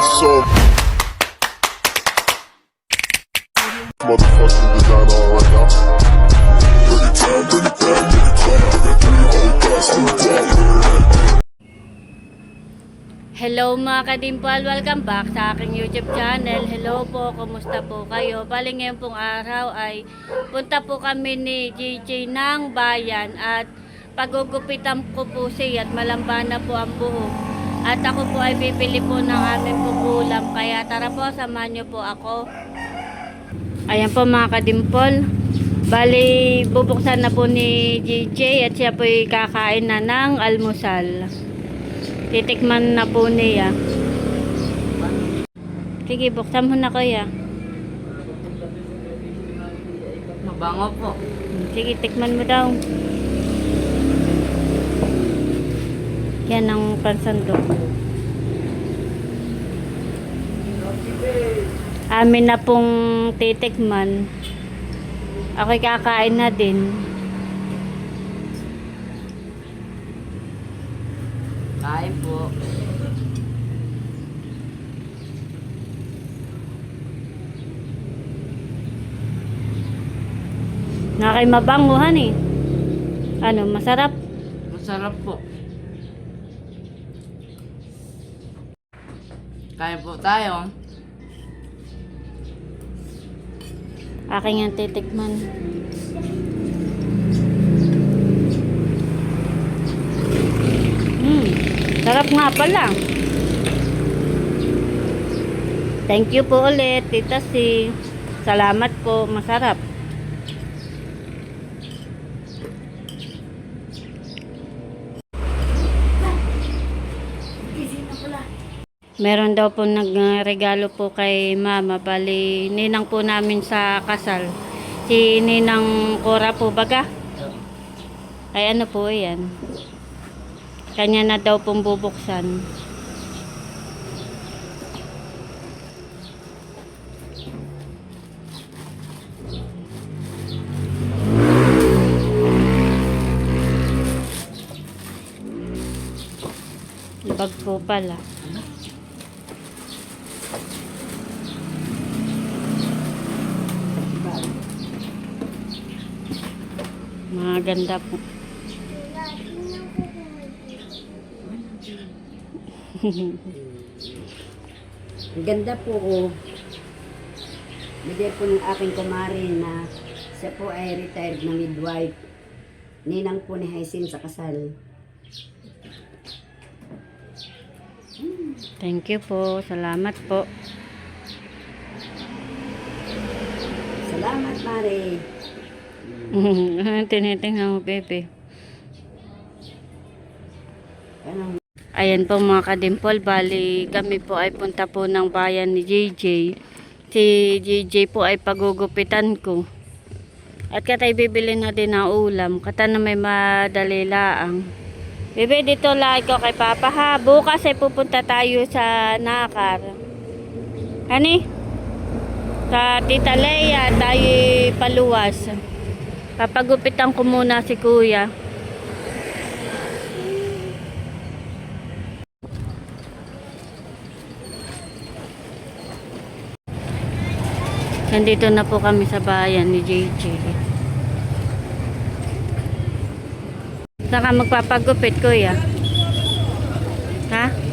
So motherfucking designer right now. Bring it down, bring it down, bring it down. I got 3 whole thoughts in the dark. Hello mga kadimpal, welcome back sa aking YouTube channel. Hello po, kumusta po kayo? Bali ngayon pong araw ay punta po kami ni JJ ng bayan at pagugupitan ko po siya at malambana po ang buhok. At ako po ay bibili po ng aming pukulam, kaya tara po, samahan niyo po ako. Ayan po mga kadimpal, bali bubuksan na po ni JJ at siya po ay kakain na ng almusal. Titikman na po niya. Sige, buksan mo na kuya. Mabango po. Sige, tikman mo daw. Yan ang pansandok. Amin na pong titikman. Ako'y kakain na din. Kain po. Nakay mabanguhan eh. Ano, masarap? Masarap po. Kain po tayo. Aking ang titikman. Sarap nga pala. Thank you po ulit, Tita C. Salamat po, masarap. Meron daw po nagregalo po kay Mama. Bali, ninang po namin sa kasal. Si Ninang Cora po baga. Ay ano po yan. Kanya na daw pong bubuksan. Bag po pala. Maganda po. Ang ganda po oh. Bigay po ng aking kumari na siya po ay retired na midwife. Ninang po ni Haisin sa kasal. Thank you po. Salamat po. Salamat, Mare. Tinitingnan mo, bebe. Anong Ayan po mga kadimpol, bali kami po ay punta po ng bayan ni JJ. Si JJ po ay pagugupitan ko. At katay bibili na din ng ulam. Kata na may madali laang. Bebe, dito lang ko kay Papa ha. Bukas ay pupunta tayo sa Nakar. Hani? Sa Tita Leia, tayo paluwas. Papagupitan ko muna si Kuya. Nandito na po kami sa bayan ni JJ. Saan ka magpapagupit, Kuya? Ha?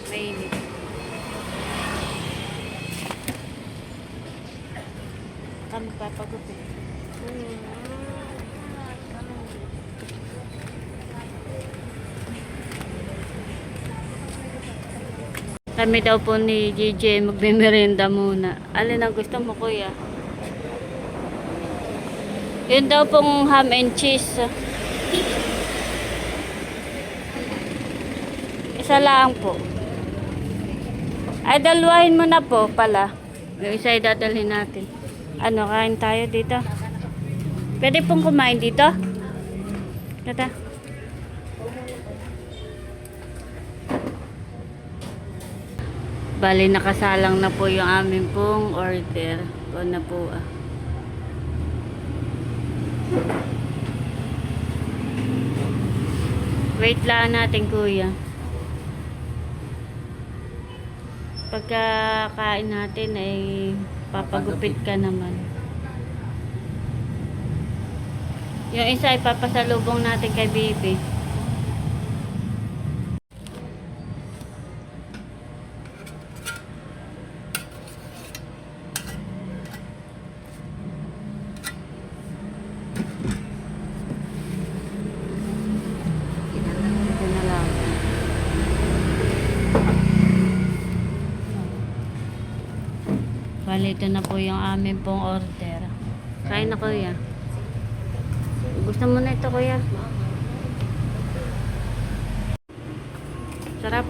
Mainit. Saan magpapagupit? Kami daw po ni JJ magbimerenda muna. Alin ang gusto mo, Kuya? Yun daw pong ham and cheese. Isa lang po. Ay, dalawahin mo na po pala. Yung isa ay dadalhin natin. Ano, kain tayo dito? Pwede pong kumain dito? Tata. Bali, nakasalang na po yung aming pong order. Ito na po ah. Wait lang natin, kuya. Pagkakain natin ay papagupit ka naman. Yung isa ay papasalubong natin kay Bibi. Ito na lang. Bali, ito na po yung aming pong order. Kain na, kuya. Gusto mo na ito, kuya? Sarap.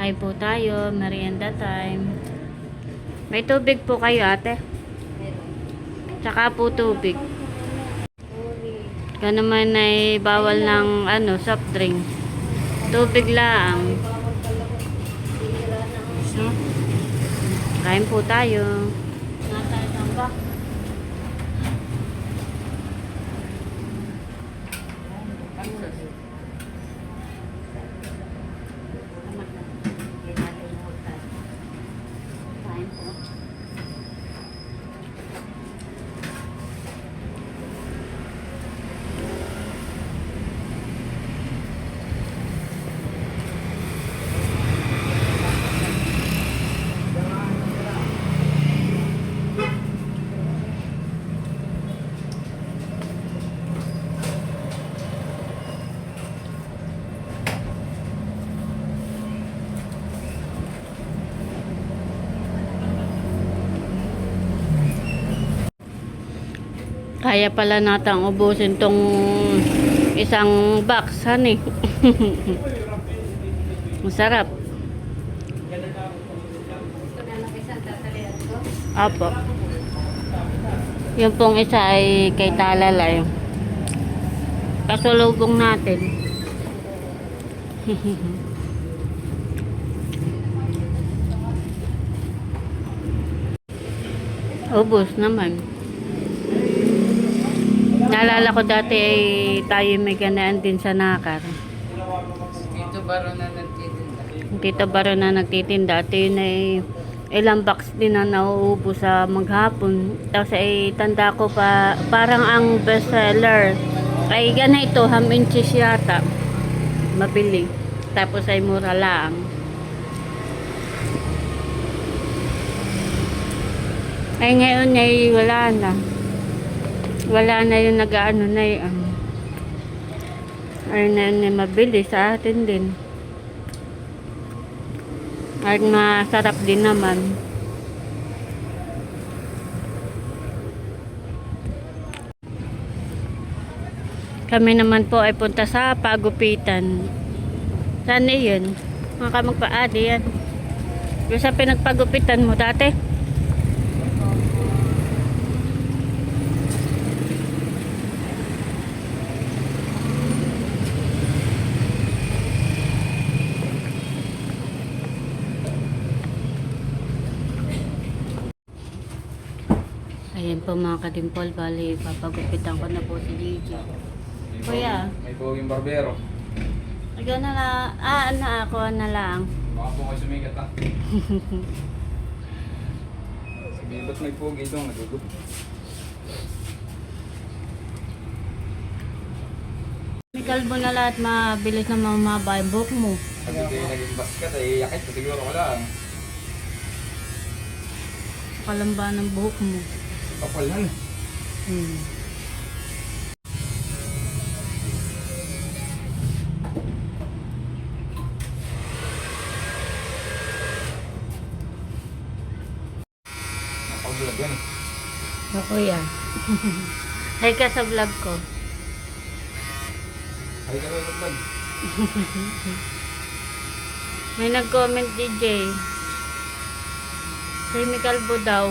Kain po tayo. Merienda time. May tubig po kayo, ate? Tsaka po tubig. Kaya naman ay bawal ng soft drink. Tubig lang. Kain po tayo. Kaya pala natang ubusin tong isang box, honey. Masarap. Apo. Yung pong isa ay kay Talalay. Pasulubong natin. Ubus naman. Naalala ko dati ay tayo may ganaan din sa Nakar. Tito Baro na nagtitinda. Tito Baro na nagtitinda. At yun ay ilang box din na nauubos sa maghapon. Tapos ay tanda ko pa, parang ang best seller ay ganito, ham and cheese yata. Mabili. Tapos ay mura lang. Ay ngayon ay wala na. Wala na yung nag-ano na yung ay na mabili sa atin din. At masarap din naman. Kami naman po ay punta sa pagupitan. Saan na yun? Mga kamagpaadi yan. Yung sa pinagpagupitan mo dati? Ayan po mga kadimpol, bali papagupitan ko na po si Gigi. Kuya, May poging barbero. ikaw na lang, ako na lang. Baka po kayo sumikat ha. Sige, ba't may pogi ito? Nagugup. May kalbo na lahat, mabilis na mamaba yung buhok mo. Pag ito yung naging basket, ay yakit ko siguro ko lang. Kalamba ng buhok mo. Kapal yan. Napag-vlog yan. Kuya. Hi ka sa vlog ko. Ay ka rin vlog. May nag-comment DJ. Semi kalbo daw.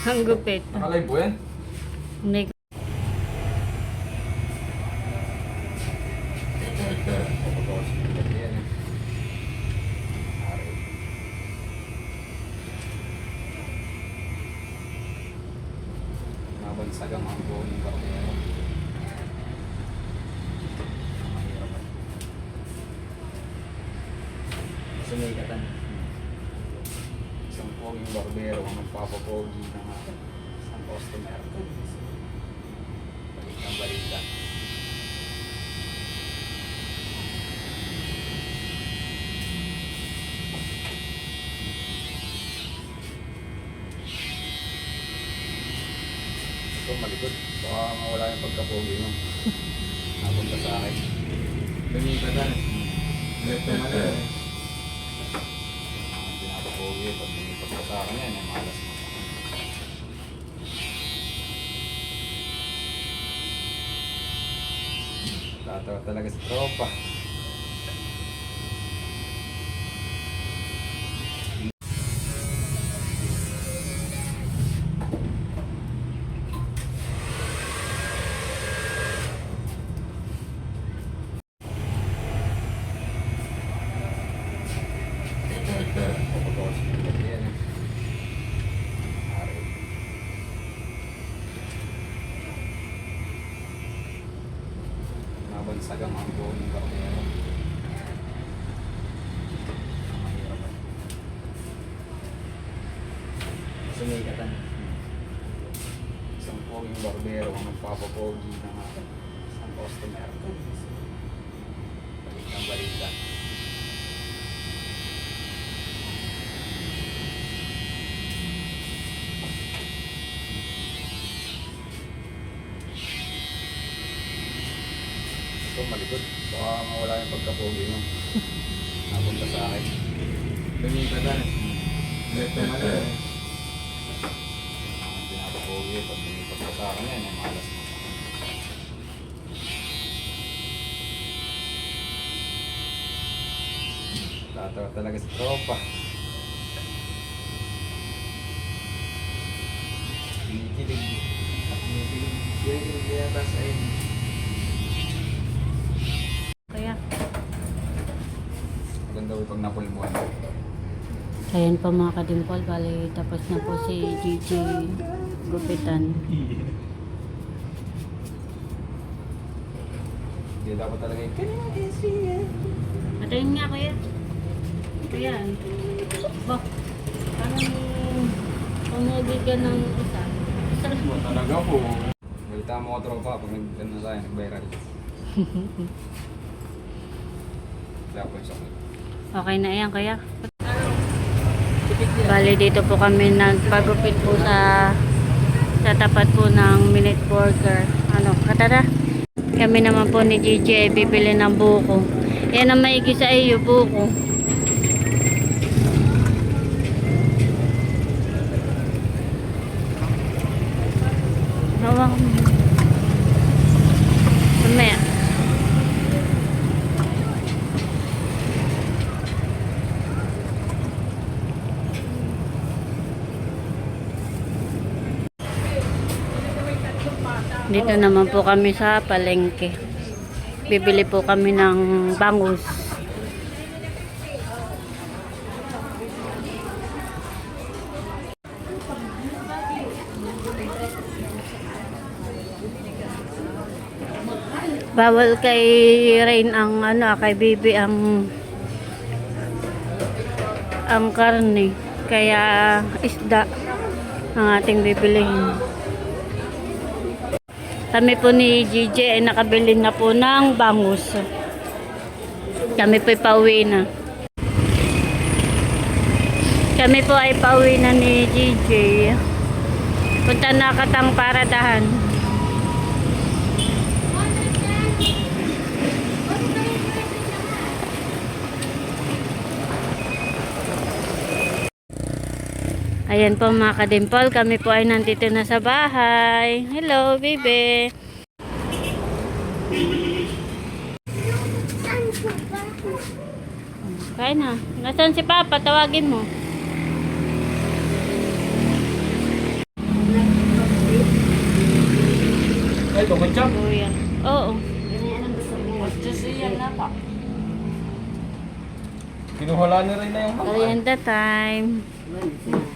Ang gupit. Nakalive po yan? Hindi. Nabansagang ang buong yung barbero. Mahirap. Sumikatan. Isang poging barbero ang nagpapapogi ng isang customer. Balitang balita. Ito malikot. Baka mawala yung pagkapogi mo. Napunta sa akin. Sumikatan. Ulit naman eh. Ang pinapapogi. Pag lumipat ka sa akin yan, ay malas mo. Tatawa talaga sa tropa. Nabansagang ang buong yung barbero. Mahirap. Sumikatan. Isang poging barbero ang nagpapapogi ng isang customer. Balitang balita. Ito malikot. Baka mawala yung pagkapogi mo. Napunta sa akin. Sumikatan. Ulit naman eh. Ang pinapapogi. Pag lumipat ka sa akin yan, ay malas mo. Tatawa talaga sa tropa. Kinikilig. Kinikilig yata sa inyo. Kaya, Maganda ko pag napulbuhan. ayan po mga kadimpol, bali tapos na po si GJ gupitan. Hindi dapat talaga yung Patayin nga kuya. Kuya, ba, parang pumugid ka ng isa. Ba talaga po. Balita mo ko tropa pag nag-ano tayo, nag-viral. Kaya po yung sakit. Okay na yan kuya. Bali dito po kami nagpagupit po sa tapat po ng Minute Burger. Ano, katara? Kami naman po ni GJ bibili ng buko. Yan ang maigi sa iyo, buko. Hawak mo. Mamaya. Dito naman po kami sa palengke. Bibili po kami ng bangus. Bawal kay Rain ang kay Bibi ang karne. Kaya isda ang ating bibilihin. Kami po ni GJ ay nakabili na po ng bangus. Kami po ay pauwi na. Kami po ay pauwi na ni GJ. Punta na Katang Paradahan. Ayan po mga kadimpol, kami po ay nandito na sa bahay. Hello, baby. Kain na. Nasaan si Papa? Tawagin mo. Ay, tukod siya. Kuya. Oo. Kinuhala na rin na yung Merienda time. Well,